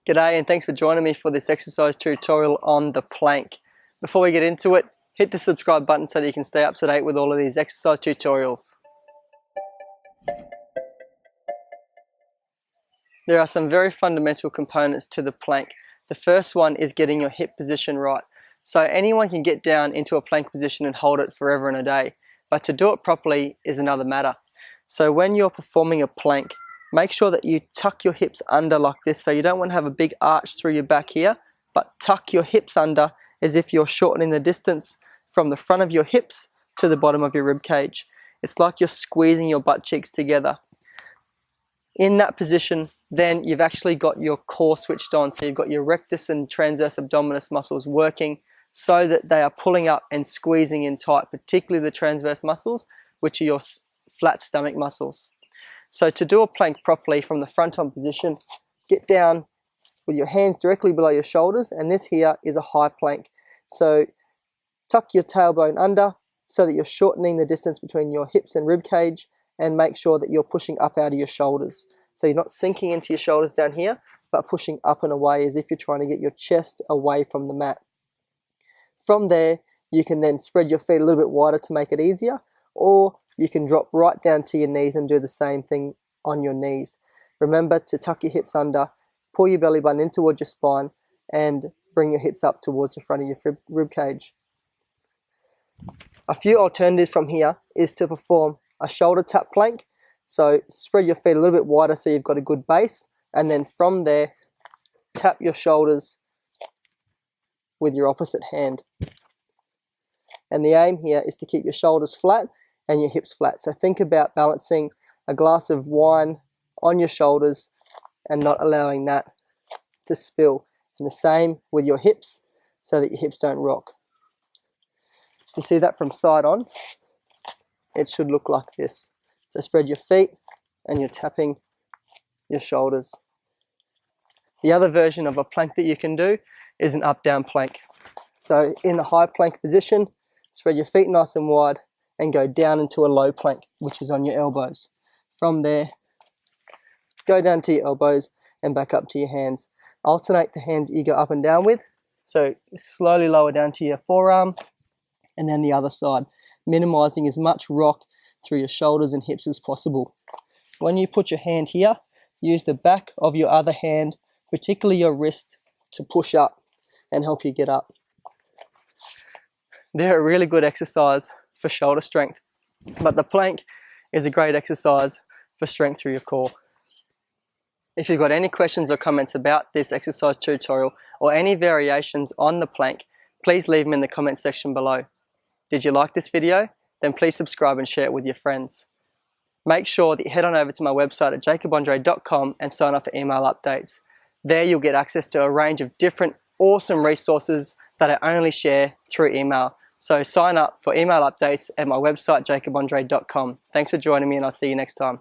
G'day and thanks for joining me for this exercise tutorial on the plank. Before we get into it, hit the subscribe button so that you can stay up to date with all of these exercise tutorials. There are some very fundamental components to the plank. The first one is getting your hip position right. So anyone can get down into a plank position and hold it forever and a day, but to do it properly is another matter. So when you're performing a plank, make sure that you tuck your hips under like this. So you don't want to have a big arch through your back here, but tuck your hips under as if you're shortening the distance from the front of your hips to the bottom of your rib cage. It's like you're squeezing your butt cheeks together. In that position, then you've actually got your core switched on. So you've got your rectus and transverse abdominis muscles working so that they are pulling up and squeezing in tight, particularly the transverse muscles, which are your flat stomach muscles. So to do a plank properly from the front on position, get down with your hands directly below your shoulders, and this here is a high plank. So tuck your tailbone under so that you're shortening the distance between your hips and rib cage, and make sure that you're pushing up out of your shoulders. So you're not sinking into your shoulders down here, but pushing up and away as if you're trying to get your chest away from the mat. From there, you can then spread your feet a little bit wider to make it easier, or you can drop right down to your knees and do the same thing on your knees. Remember to tuck your hips under, pull your belly button in towards your spine, and bring your hips up towards the front of your rib cage. A few alternatives from here is to perform a shoulder tap plank. So spread your feet a little bit wider so you've got a good base, and then from there, tap your shoulders with your opposite hand. And the aim here is to keep your shoulders flat and your hips flat. So think about balancing a glass of wine on your shoulders and not allowing that to spill. And the same with your hips so that your hips don't rock. You see that from side on? It should look like this. So spread your feet and you're tapping your shoulders. The other version of a plank that you can do is an up-down plank. So in the high plank position, spread your feet nice and wide and go down into a low plank, which is on your elbows. From there, go down to your elbows and back up to your hands. Alternate the hands you go up and down with. So slowly lower down to your forearm and then the other side, minimizing as much rock through your shoulders and hips as possible. When you put your hand here, use the back of your other hand, particularly your wrist, to push up and help you get up. They're a really good exercise for shoulder strength, but the plank is a great exercise for strength through your core. If you've got any questions or comments about this exercise tutorial or any variations on the plank, please leave them in the comment section below. Did you like this video? Then please subscribe and share it with your friends. Make sure that you head on over to my website at jacobandre.com and sign up for email updates. There you'll get access to a range of different awesome resources that I only share through email. So sign up for email updates at my website jacobandre.com. Thanks for joining me and I'll see you next time.